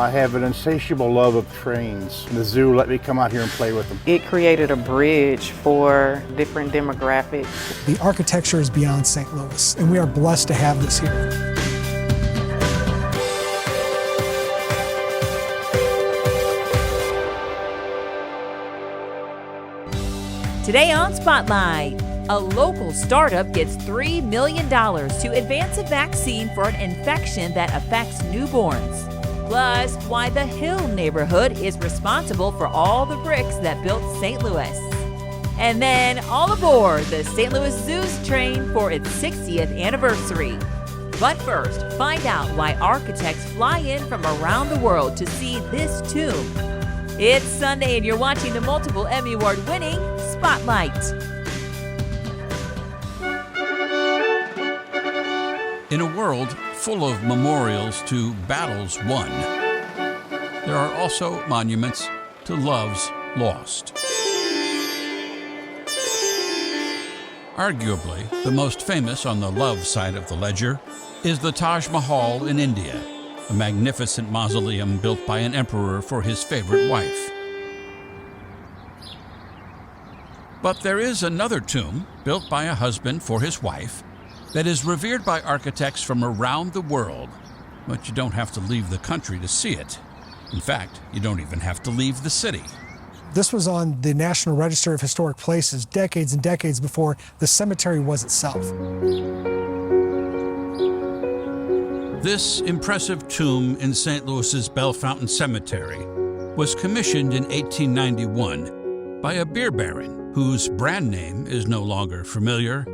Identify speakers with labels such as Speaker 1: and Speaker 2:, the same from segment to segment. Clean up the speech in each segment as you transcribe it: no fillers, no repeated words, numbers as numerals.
Speaker 1: I have an insatiable love of trains. The zoo let me come out here and play with them.
Speaker 2: It created a bridge for different demographics.
Speaker 3: The architecture is beyond St. Louis, and we are blessed to have this here.
Speaker 4: Today on Spotlight, a local startup gets $3 million to advance a vaccine for an infection that affects newborns. Plus, why the Hill neighborhood is responsible for all the bricks that built St. Louis. And then, all aboard the St. Louis Zoo Train for its 60th anniversary. But first, find out why architects fly in from around the world to see this tomb. It's Sunday and you're watching the multiple Emmy Award-winning Spotlight.
Speaker 5: In a world full of memorials to battles won, there are also monuments to loves lost. Arguably, the most famous on the love side of the ledger is the Taj Mahal in India, a magnificent mausoleum built by an emperor for his favorite wife. But there is another tomb built by a husband for his wife that is revered by architects from around the world, but you don't have to leave the country to see it. In fact, you don't even have to leave the city.
Speaker 3: This was on the National Register of Historic Places decades and decades before the cemetery was itself.
Speaker 5: This impressive tomb in St. Louis's Bellefontaine Cemetery was commissioned in 1891 by a beer baron whose brand name is no longer familiar,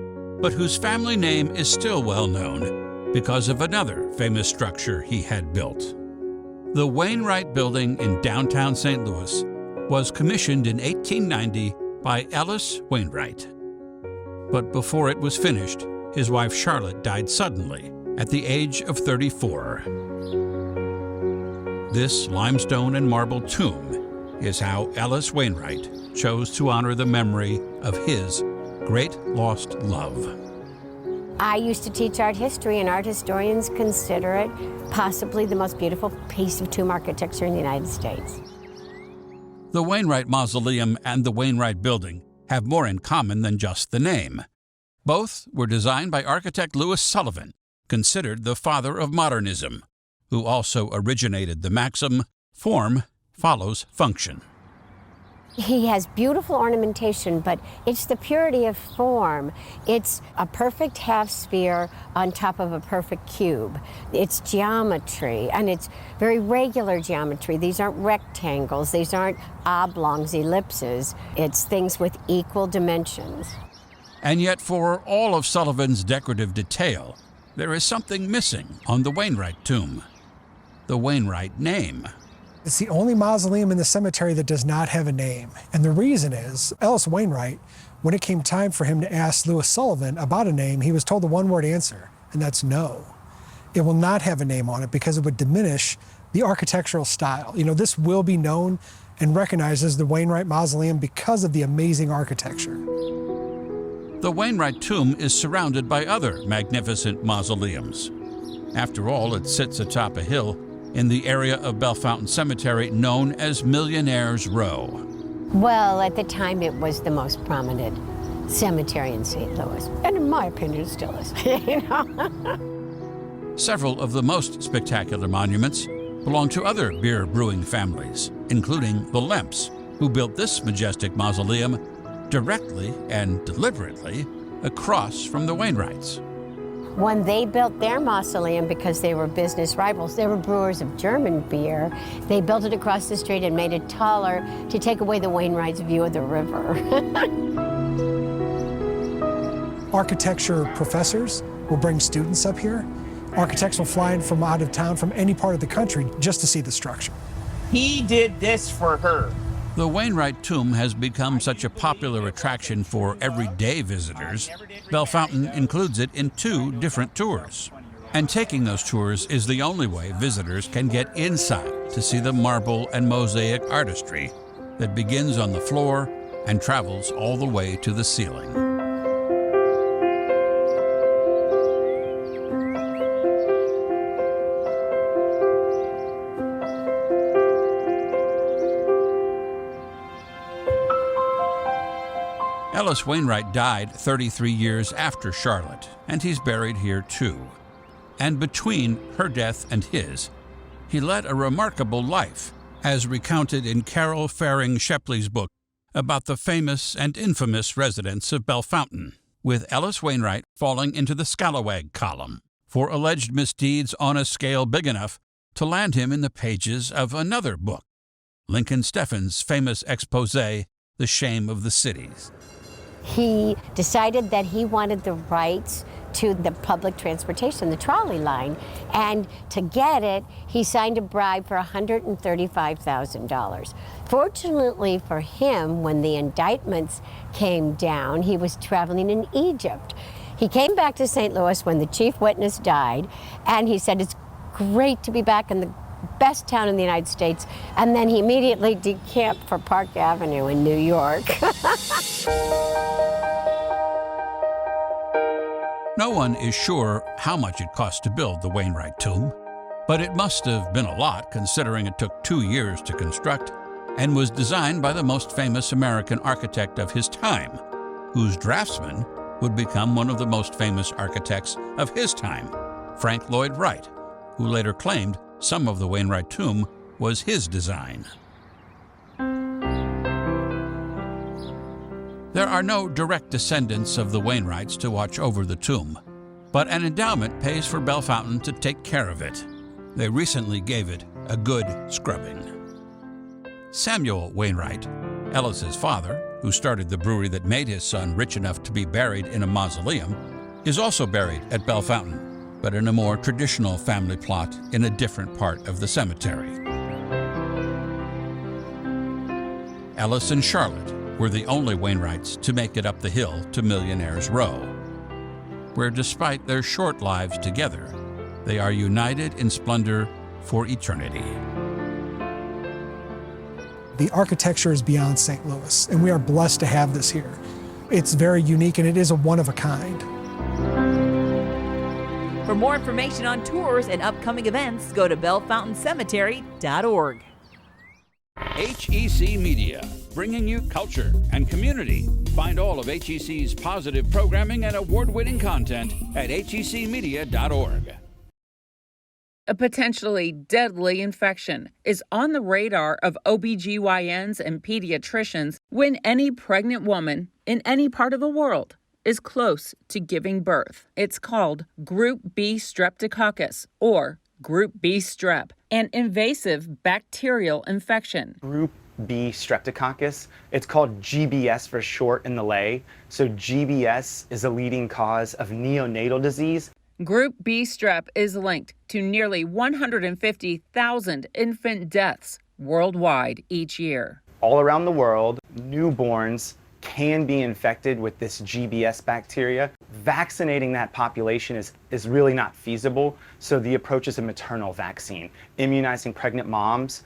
Speaker 5: but whose family name is still well known because of another famous structure he had built. The Wainwright Building in downtown St. Louis was commissioned in 1890 by Ellis Wainwright. But before it was finished, his wife Charlotte died suddenly at the age of 34. This limestone and marble tomb is how Ellis Wainwright chose to honor the memory of his great lost love.
Speaker 6: I used to teach art history, and art historians consider it possibly the most beautiful piece of tomb architecture in the United States.
Speaker 5: The Wainwright Mausoleum and the Wainwright Building have more in common than just the name. Both were designed by architect Louis Sullivan, considered the father of modernism, who also originated the maxim, form follows function.
Speaker 6: He has beautiful ornamentation, but it's the purity of form. It's a perfect half sphere on top of a perfect cube. It's geometry, and it's very regular geometry. These aren't rectangles, these aren't oblongs, ellipses. It's things with equal dimensions.
Speaker 5: And yet, for all of Sullivan's decorative detail, there is something missing on the Wainwright tomb: the Wainwright name.
Speaker 3: It's the only mausoleum in the cemetery that does not have a name. And the reason is, Ellis Wainwright, when it came time for him to ask Louis Sullivan about a name, he was told the one-word answer, and that's no. It will not have a name on it because it would diminish the architectural style. You know, this will be known and recognized as the Wainwright Mausoleum because of the amazing architecture.
Speaker 5: The Wainwright tomb is surrounded by other magnificent mausoleums. After all, it sits atop a hill in the area of Bellefontaine Cemetery known as Millionaire's Row.
Speaker 6: Well, at the time it was the most prominent cemetery in St. Louis, and in my opinion it still is. You know?
Speaker 5: Several of the most spectacular monuments belong to other beer brewing families, including the Lemps, who built this majestic mausoleum directly and deliberately across from the Wainwrights.
Speaker 6: When they built their mausoleum, because they were business rivals, they were brewers of German beer, they built it across the street and made it taller to take away the Wainwrights' view of the river.
Speaker 3: Architecture professors will bring students up here. Architects will fly in from out of town, from any part of the country, just to see the structure.
Speaker 7: He did this for her.
Speaker 5: The Wainwright Tomb has become such a popular attraction for everyday visitors, Bellefontaine includes it in 2 different tours. And taking those tours is the only way visitors can get inside to see the marble and mosaic artistry that begins on the floor and travels all the way to the ceiling. Ellis Wainwright died 33 years after Charlotte, and he's buried here too. And between her death and his, he led a remarkable life, as recounted in Carol Faring Shepley's book about the famous and infamous residents of Bellefontaine, with Ellis Wainwright falling into the scalawag column for alleged misdeeds on a scale big enough to land him in the pages of another book, Lincoln Steffen's famous exposé, The Shame of the Cities.
Speaker 6: He decided that he wanted the rights to the public transportation, the trolley line, and to get it, he signed a bribe for $135,000. Fortunately for him, when the indictments came down, he was traveling in Egypt. He came back to St. Louis when the chief witness died, and he said, "It's great to be back in the best town in the United States," and then he immediately decamped for Park Avenue in New York.
Speaker 5: No one is sure how much it cost to build the Wainwright Tomb, but it must have been a lot considering it took 2 years to construct and was designed by the most famous American architect of his time, whose draftsman would become one of the most famous architects of his time, Frank Lloyd Wright, who later claimed some of the Wainwright Tomb was his design. There are no direct descendants of the Wainwrights to watch over the tomb, but an endowment pays for Bellefontaine to take care of it. They recently gave it a good scrubbing. Samuel Wainwright, Ellis's father, who started the brewery that made his son rich enough to be buried in a mausoleum, is also buried at Bellefontaine, but in a more traditional family plot in a different part of the cemetery. Ellis and Charlotte were the only Wainwrights to make it up the hill to Millionaire's Row, where despite their short lives together, they are united in splendor for eternity.
Speaker 3: The architecture is beyond St. Louis, and we are blessed to have this here. It's very unique, and it is a one of a kind.
Speaker 4: For more information on tours and upcoming events, go to bellefontainecemetery.org.
Speaker 5: HEC Media, bringing you culture and community. Find all of HEC's positive programming and award-winning content at hecmedia.org.
Speaker 8: A potentially deadly infection is on the radar of OBGYNs and pediatricians when any pregnant woman in any part of the world is close to giving birth. It's called Group B streptococcus, or Group B strep, an invasive bacterial infection.
Speaker 9: Group B streptococcus, it's called GBS for short in the lay. So GBS is a leading cause of neonatal disease.
Speaker 8: Group B strep is linked to nearly 150,000 infant deaths worldwide each year.
Speaker 9: All around the world, newborns can be infected with this GBS bacteria. Vaccinating that population is really not feasible, so the approach is a maternal vaccine, immunizing pregnant moms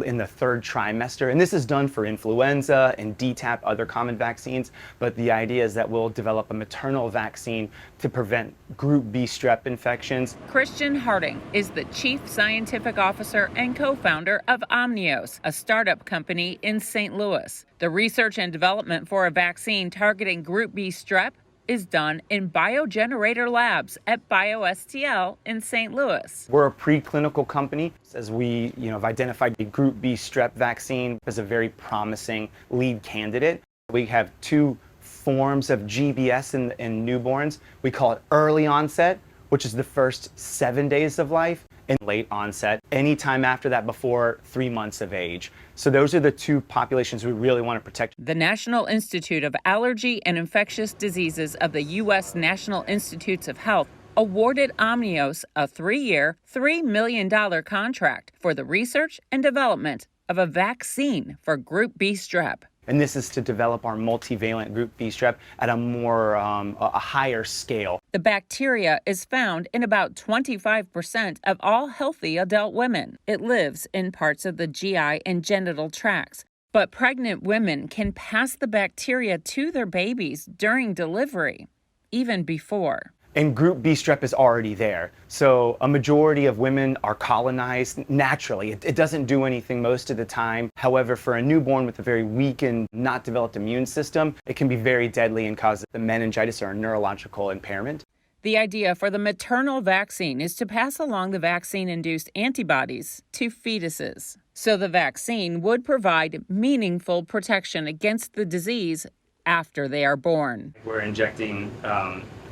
Speaker 9: in the third trimester. And this is done for influenza and DTaP, other common vaccines, but the idea is that we'll develop a maternal vaccine to prevent Group B strep infections.
Speaker 8: Christian Harding is the Chief Scientific Officer and co-founder of Omniose, a startup company in St. Louis. The research and development for a vaccine targeting Group B strep is done in biogenerator labs at BioSTL in St. Louis.
Speaker 9: We're a preclinical company, as we have identified the Group B strep vaccine as a very promising lead candidate. We have two forms of GBS in newborns. We call it early onset, which is the first 7 days of life, and late onset, anytime after that before 3 months of age. So those are the two populations we really want to protect.
Speaker 8: The National Institute of Allergy and Infectious Diseases of the U.S. National Institutes of Health awarded Omniose a 3-year, $3 million contract for the research and development of a vaccine for Group B strep.
Speaker 9: And this is to develop our multivalent Group B strep at a more, a higher scale.
Speaker 8: The bacteria is found in about 25% of all healthy adult women. It lives in parts of the GI and genital tracts. But pregnant women can pass the bacteria to their babies during delivery, even before.
Speaker 9: And group B strep is already there. So a majority of women are colonized naturally. It doesn't do anything most of the time. However, for a newborn with a very weak and not developed immune system, it can be very deadly and cause the meningitis or a neurological impairment.
Speaker 8: The idea for the maternal vaccine is to pass along the vaccine-induced antibodies to fetuses. So the vaccine would provide meaningful protection against the disease after they are born.
Speaker 9: We're injecting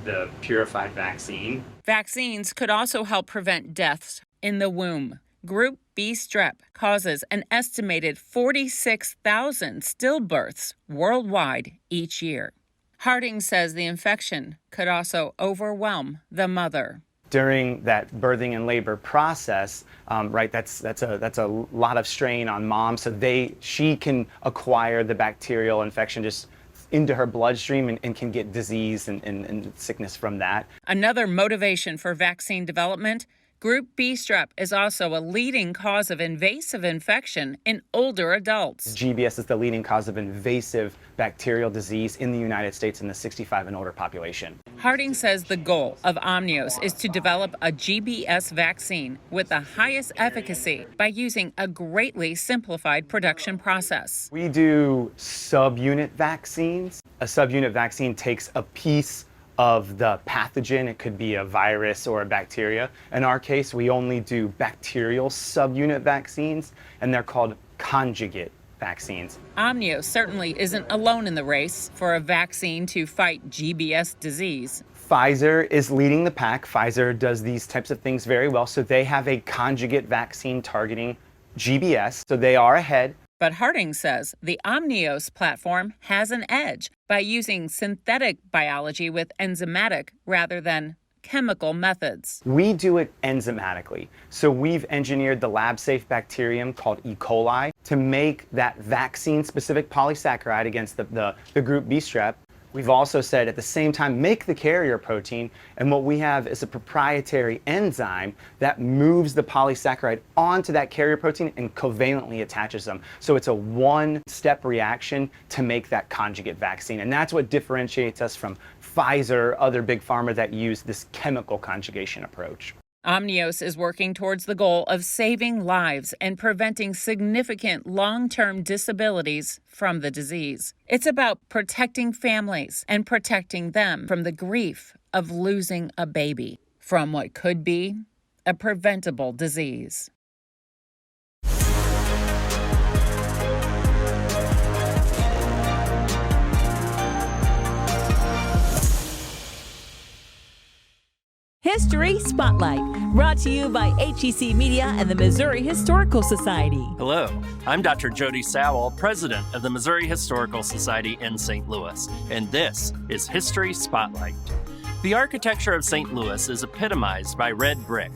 Speaker 9: the purified vaccine.
Speaker 8: Vaccines could also help prevent deaths in the womb. Group B strep causes an estimated 46,000 stillbirths worldwide each year. Harding says the infection could also overwhelm the mother.
Speaker 9: During that birthing and labor process, right, that's a lot of strain on mom, so she can acquire the bacterial infection just into her bloodstream and can get disease and sickness from that.
Speaker 8: Another motivation for vaccine development, Group B strep is also a leading cause of invasive infection in older adults.
Speaker 9: GBS is the leading cause of invasive bacterial disease in the United States in the 65 and older population.
Speaker 8: Harding says the goal of Omniose is to develop a GBS vaccine with the highest efficacy by using a greatly simplified production process.
Speaker 9: We do subunit vaccines. A subunit vaccine takes a piece of the pathogen. It could be a virus or a bacteria. In our case, we only do bacterial subunit vaccines, and they're called conjugate vaccines.
Speaker 8: Omniose certainly isn't alone in the race for a vaccine to fight GBS disease.
Speaker 9: Pfizer is leading the pack. Pfizer does these types of things very well, so they have a conjugate vaccine targeting GBS, so they are ahead.
Speaker 8: But Harding says the Omniose platform has an edge by using synthetic biology with enzymatic rather than chemical methods.
Speaker 9: We do it enzymatically. So we've engineered the lab-safe bacterium called E. coli to make that vaccine-specific polysaccharide against the group B strep. We've also said at the same time, make the carrier protein, and what we have is a proprietary enzyme that moves the polysaccharide onto that carrier protein and covalently attaches them. So it's a one-step reaction to make that conjugate vaccine, and that's what differentiates us from Pfizer, other big pharma that use this chemical conjugation approach.
Speaker 8: Omniose is working towards the goal of saving lives and preventing significant long-term disabilities from the disease. It's about protecting families and protecting them from the grief of losing a baby from what could be a preventable disease.
Speaker 4: History Spotlight, brought to you by HEC Media and the Missouri Historical Society.
Speaker 10: Hello, I'm Dr. Jody Sowell, president of the Missouri Historical Society in St. Louis, and this is History Spotlight. The architecture of St. Louis is epitomized by red brick.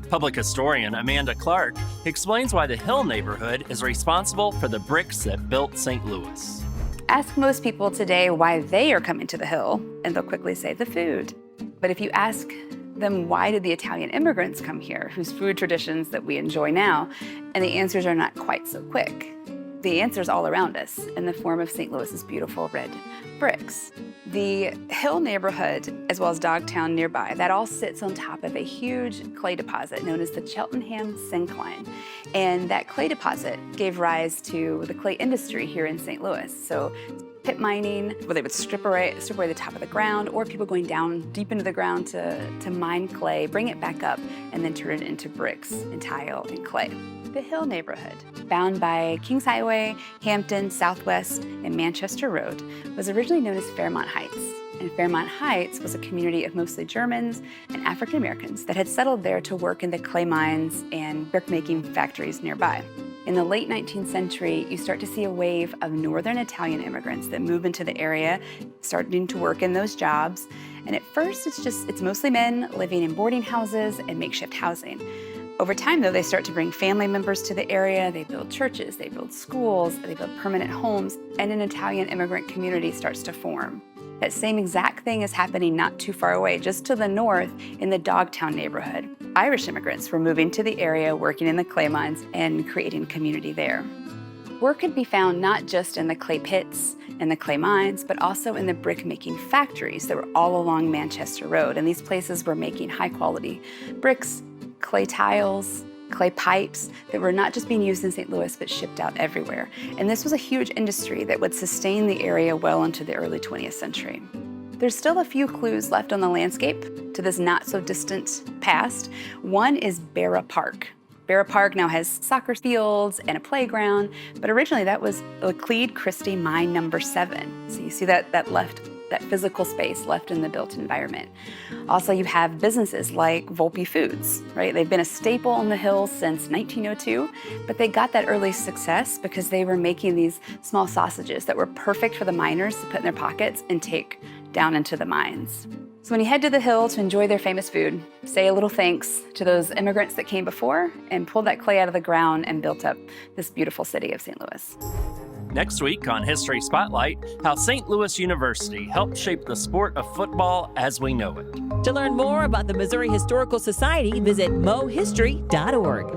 Speaker 10: Public historian Amanda Clark explains why the Hill neighborhood is responsible for the bricks that built St. Louis.
Speaker 11: Ask most people today why they are coming to the Hill, and they'll quickly say the food. But if you ask them why did the Italian immigrants come here, whose food traditions that we enjoy now, and the answers are not quite so quick. The answer's all around us in the form of St. Louis's beautiful red bricks. The Hill neighborhood, as well as Dogtown nearby, that all sits on top of a huge clay deposit known as the Cheltenham Syncline. And that clay deposit gave rise to the clay industry here in St. Louis. So pit mining, where they would strip away the top of the ground, or people going down deep into the ground to mine clay, bring it back up, and then turn it into bricks and tile and clay. The Hill neighborhood, bound by Kings Highway, Hampton, Southwest, and Manchester Road, was originally known as Fairmont Heights. And Fairmont Heights was a community of mostly Germans and African Americans that had settled there to work in the clay mines and brick-making factories nearby. In the late 19th century, you start to see a wave of Northern Italian immigrants that move into the area, starting to work in those jobs. And at first, it's mostly men living in boarding houses and makeshift housing. Over time, though, they start to bring family members to the area. They build churches, they build schools, they build permanent homes, and an Italian immigrant community starts to form. That same exact thing is happening not too far away, just to the north in the Dogtown neighborhood. Irish immigrants were moving to the area, working in the clay mines and creating community there. Work could be found not just in the clay pits and the clay mines, but also in the brick-making factories that were all along Manchester Road. And these places were making high-quality bricks, clay tiles, clay pipes that were not just being used in St. Louis, but shipped out everywhere. And this was a huge industry that would sustain the area well into the early 20th century. There's still a few clues left on the landscape to this not-so-distant past. One is Barra Park. Barra Park now has soccer fields and a playground, but originally that was Laclede Christie Mine number 7. So you see that physical space left in the built environment. Also, you have businesses like Volpe Foods, right? They've been a staple on the hill since 1902, but they got that early success because they were making these small sausages that were perfect for the miners to put in their pockets and take down into the mines. So when you head to the hill to enjoy their famous food, say a little thanks to those immigrants that came before and pulled that clay out of the ground and built up this beautiful city of St. Louis.
Speaker 10: Next week on History Spotlight, how St. Louis University helped shape the sport of football as we know it.
Speaker 4: To learn more about the Missouri Historical Society, visit mohistory.org.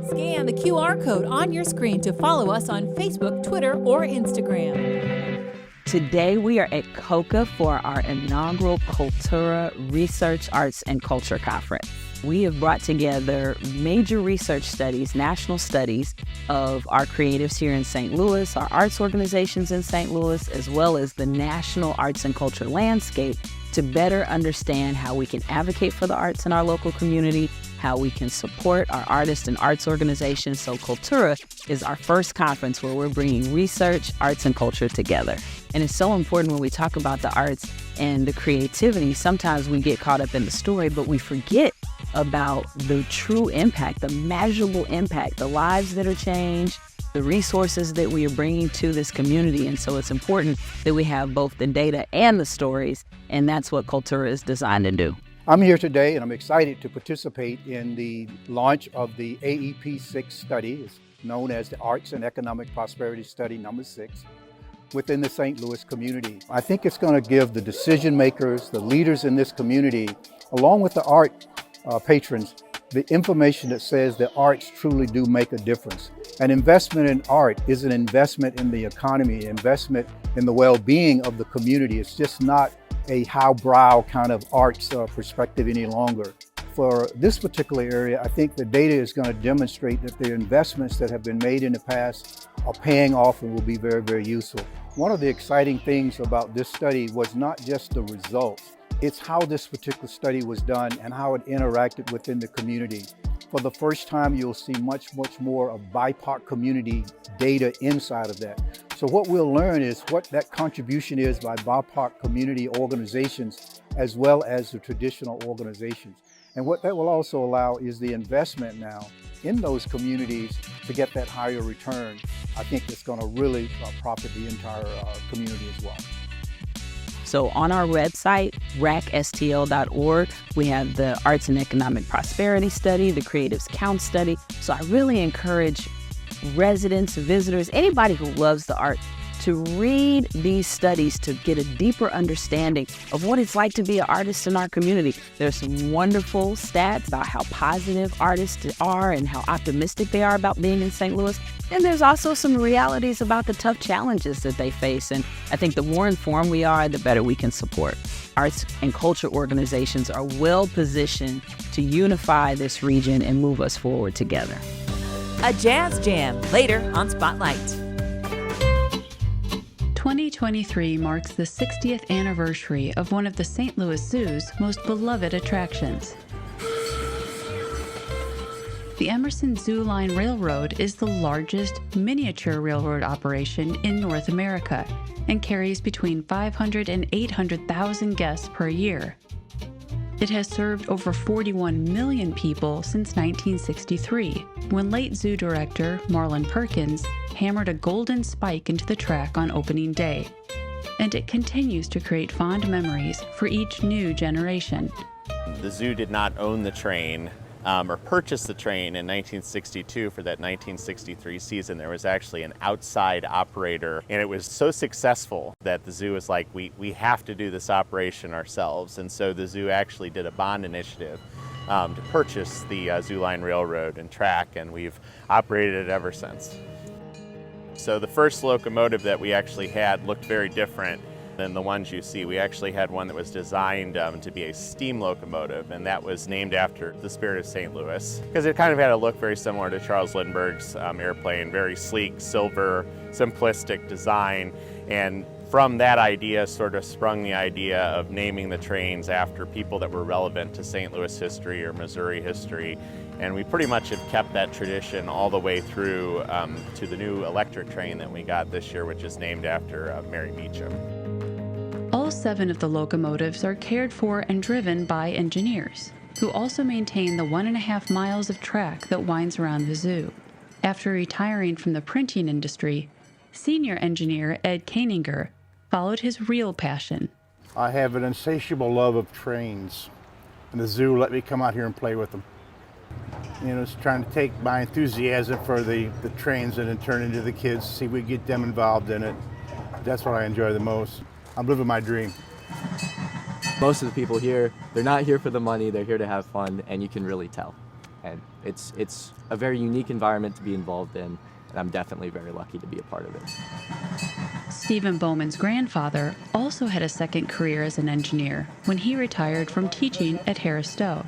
Speaker 4: Scan the QR code on your screen to follow us on Facebook, Twitter, or Instagram.
Speaker 12: Today we are at COCA for our inaugural Cultura Research, Arts, and Culture Conference. We have brought together major research studies, national studies of our creatives here in St. Louis, our arts organizations in St. Louis, as well as the national arts and culture landscape to better understand how we can advocate for the arts in our local community, how we can support our artists and arts organizations. So Cultura is our first conference where we're bringing research, arts, and culture together. And it's so important when we talk about the arts and the creativity. Sometimes we get caught up in the story, but we forget about the true impact, the measurable impact, the lives that are changed, the resources that we are bringing to this community. And so it's important that we have both the data and the stories, and that's what Cultura is designed to do.
Speaker 1: I'm here today and I'm excited to participate in the launch of the AEP 6 study. It's known as the Arts and Economic Prosperity Study number 6 within the St. Louis community. I think it's going to give the decision makers, the leaders in this community, along with the art patrons, the information that says that arts truly do make a difference. An investment in art is an investment in the economy, investment in the well-being of the community. It's just not a highbrow kind of arts perspective any longer. For this particular area, I think the data is going to demonstrate that the investments that have been made in the past are paying off and will be very, very useful. One of the exciting things about this study was not just the results, it's how this particular study was done and how it interacted within the community. For the first time, you'll see much more of BIPOC community data inside of that. So what we'll learn is what that contribution is by BIPOC community organizations as well as the traditional organizations. And what that will also allow is the investment now in those communities to get that higher return. I think it's going to really profit the entire community as well.
Speaker 12: So on our website, racstl.org, we have the Arts and Economic Prosperity Study, the Creatives Count Study. So I really encourage residents, visitors, anybody who loves the art to read these studies to get a deeper understanding of what it's like to be an artist in our community. There's some wonderful stats about how positive artists are and how optimistic they are about being in St. Louis. And there's also some realities about the tough challenges that they face. And I think the more informed we are, the better we can support. Arts and culture organizations are well positioned to unify this region and move us forward together.
Speaker 4: A jazz jam later on Spotlight.
Speaker 13: 2023 marks the 60th anniversary of one of the St. Louis Zoo's most beloved attractions. The Emerson Zoo Line Railroad is the largest miniature railroad operation in North America and carries between 500 and 800,000 guests per year. It has served over 41 million people since 1963, when late zoo director Marlon Perkins hammered a golden spike into the track on opening day. And it continues to create fond memories for each new generation.
Speaker 14: The zoo did not own the train or purchase the train in 1962 for that 1963 season. There was actually an outside operator, and it was so successful that the zoo was like, we have to do this operation ourselves. And so the zoo actually did a bond initiative to purchase the Zoo Line Railroad and track, and we've operated it ever since. So the first locomotive that we actually had looked very different than the ones you see. We actually had one that was designed to be a steam locomotive, and that was named after the spirit of St. Louis, because it kind of had a look very similar to Charles Lindbergh's airplane, very sleek, silver, simplistic design. And from that idea sort of sprung the idea of naming the trains after people that were relevant to St. Louis history or Missouri history. And we pretty much have kept that tradition all the way through to the new electric train that we got this year, which is named after Mary Meacham.
Speaker 13: All 7 of the locomotives are cared for and driven by engineers, who also maintain the 1.5 miles of track that winds around the zoo. After retiring from the printing industry, senior engineer Ed Koeninger followed his real passion.
Speaker 15: I have an insatiable love of trains, and the zoo let me come out here and play with them. You know, it's trying to take my enthusiasm for the trains and then turn it into the kids, see if we get them involved in it. That's what I enjoy the most. I'm living my dream.
Speaker 16: Most of the people here, they're not here for the money, they're here to have fun, and you can really tell. And it's a very unique environment to be involved in, and I'm definitely very lucky to be a part of it.
Speaker 13: Stephen Bowman's grandfather also had a second career as an engineer when he retired from teaching at Harris Stowe.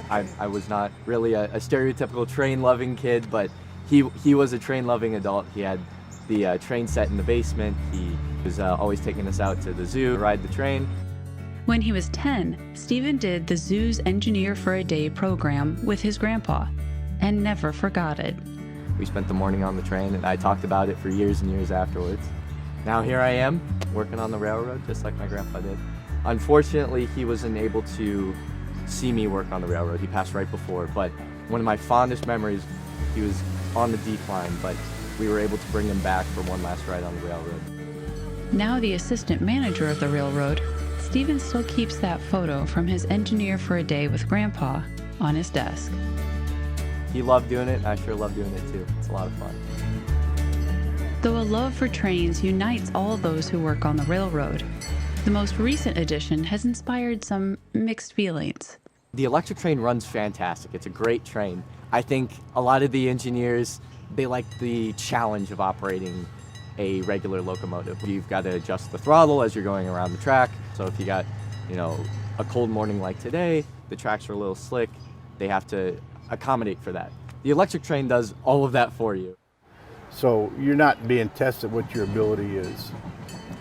Speaker 16: I was not really a stereotypical train-loving kid, but he was a train-loving adult. He had the train set in the basement. He was always taking us out to the zoo, ride the train.
Speaker 13: When he was 10, Stephen did the zoo's Engineer for a Day program with his grandpa and never forgot it.
Speaker 16: We spent the morning on the train, and I talked about it for years and years afterwards. Now here I am, working on the railroad, just like my grandpa did. Unfortunately, he wasn't able to see me work on the railroad. He passed right before, but one of my fondest memories, he was on the decline, but we were able to bring him back for one last ride on the railroad.
Speaker 13: Now the assistant manager of the railroad, Stephen still keeps that photo from his Engineer for a Day with Grandpa on his desk.
Speaker 16: He loved doing it, and I sure love doing it too. It's a lot of fun.
Speaker 13: Though a love for trains unites all those who work on the railroad, the most recent addition has inspired some mixed feelings.
Speaker 16: The electric train runs fantastic. It's a great train. I think a lot of the engineers, they like the challenge of operating a regular locomotive. You've got to adjust the throttle as you're going around the track. So if you got, a cold morning like today, the tracks are a little slick, they have to accommodate for that. The electric train does all of that for you.
Speaker 15: So you're not being tested what your ability is.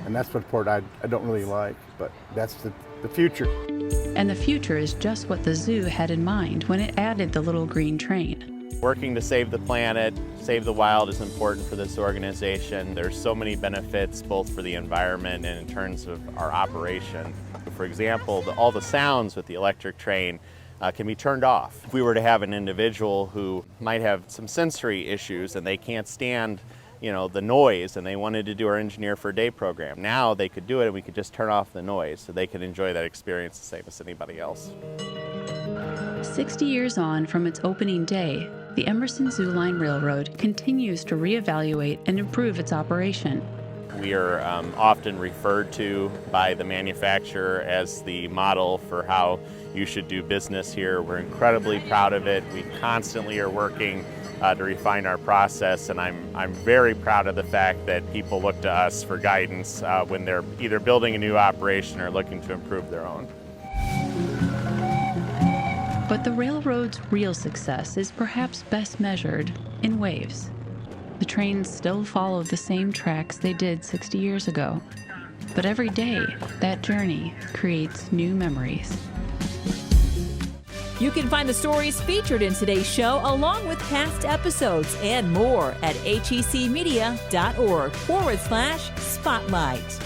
Speaker 15: And that's what part I don't really like, but that's the future.
Speaker 13: And the future is just what the zoo had in mind when it added the little green train.
Speaker 14: Working to save the planet, save the wild is important for this organization. There's so many benefits both for the environment and in terms of our operation. For example, all the sounds with the electric train can be turned off. If we were to have an individual who might have some sensory issues and they can't stand the noise, and they wanted to do our Engineer for a Day program, now they could do it and we could just turn off the noise so they could enjoy that experience the same as anybody else.
Speaker 13: 60 years on from its opening day, the Emerson Zoo Line Railroad continues to reevaluate and improve its operation.
Speaker 14: We are often referred to by the manufacturer as the model for how you should do business here. We're incredibly proud of it. We constantly are working to refine our process, and I'm very proud of the fact that people look to us for guidance when they're either building a new operation or looking to improve their own.
Speaker 13: But the railroad's real success is perhaps best measured in waves. The trains still follow the same tracks they did 60 years ago, but every day, that journey creates new memories.
Speaker 4: You can find the stories featured in today's show along with past episodes and more at hecmedia.org/spotlight.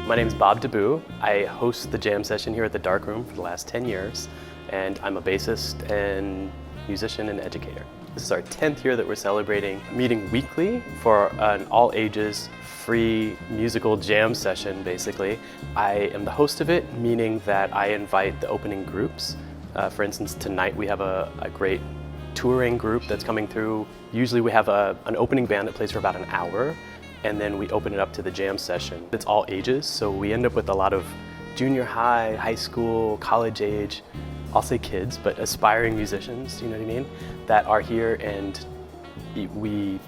Speaker 17: My name is Bob DeBoo. I host the jam session here at the Dark Room for the last 10 years, and I'm a bassist and musician and educator. This is our 10th year that we're celebrating, meeting weekly for an all-ages, free musical jam session, basically. I am the host of it, meaning that I invite the opening groups. For instance, tonight we have a great touring group that's coming through. Usually we have an opening band that plays for about an hour, and then we open it up to the jam session. It's all ages, so we end up with a lot of junior high, high school, college age, I'll say kids, but aspiring musicians, you know what I mean, that are here, and we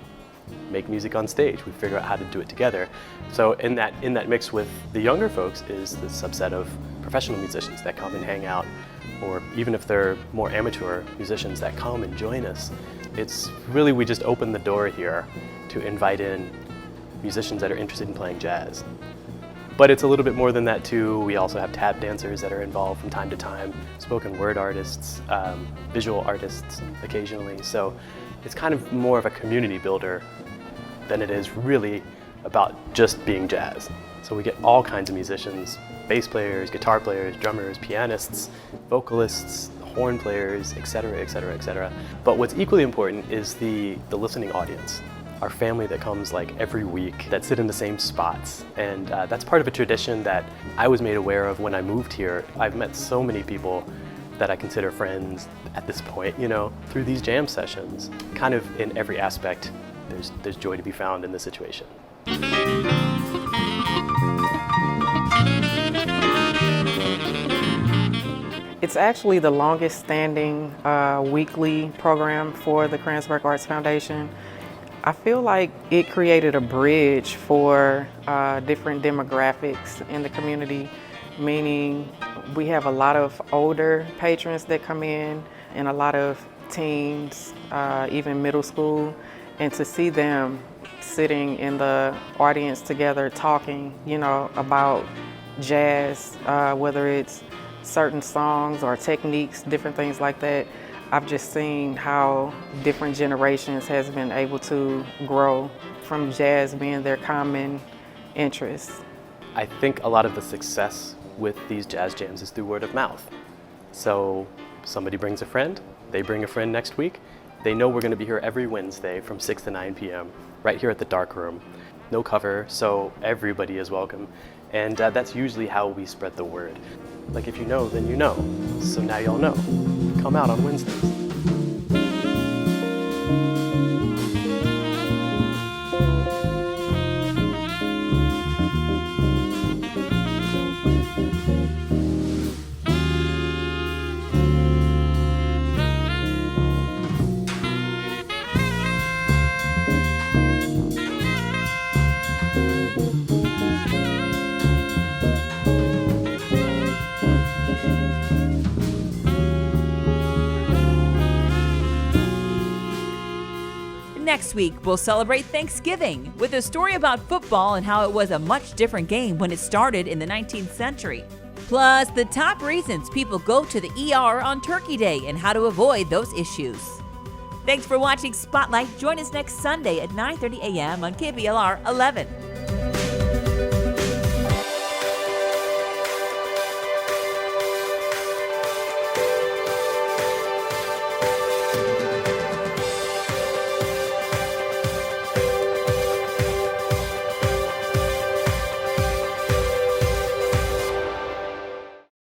Speaker 17: make music on stage. We figure out how to do it together. So in that mix with the younger folks is the subset of professional musicians that come and hang out, or even if they're more amateur musicians that come and join us. It's really, we just open the door here to invite in musicians that are interested in playing jazz. But it's a little bit more than that too. We also have tap dancers that are involved from time to time, spoken word artists, visual artists occasionally. So it's kind of more of a community builder than it is really about just being jazz. So we get all kinds of musicians, bass players, guitar players, drummers, pianists, vocalists, horn players, etc., etc., etc. But what's equally important is the listening audience. Our family that comes like every week, that sit in the same spots. And that's part of a tradition that I was made aware of when I moved here. I've met so many people that I consider friends at this point, you know, through these jam sessions. Kind of in every aspect, there's joy to be found in this situation.
Speaker 2: It's actually the longest standing weekly program for the Kranzberg Arts Foundation. I feel like it created a bridge for different demographics in the community, meaning we have a lot of older patrons that come in and a lot of teens, even middle school, and to see them sitting in the audience together talking, you know, about jazz, whether it's certain songs or techniques, different things like that. I've just seen how different generations has been able to grow from jazz being their common interest.
Speaker 17: I think a lot of the success with these jazz jams is through word of mouth. So somebody brings a friend, they bring a friend next week, they know we're going to be here every Wednesday from 6 to 9 p.m. right here at the Dark Room. No cover, so everybody is welcome. And that's usually how we spread the word. Like if you know, then you know. So now y'all know. Come out on Wednesdays.
Speaker 4: Next week, we'll celebrate Thanksgiving with a story about football and how it was a much different game when it started in the 19th century. Plus, the top reasons people go to the ER on Turkey Day and how to avoid those issues. Thanks for watching Spotlight. Join us next Sunday at 9:30 a.m. on KBLR 11.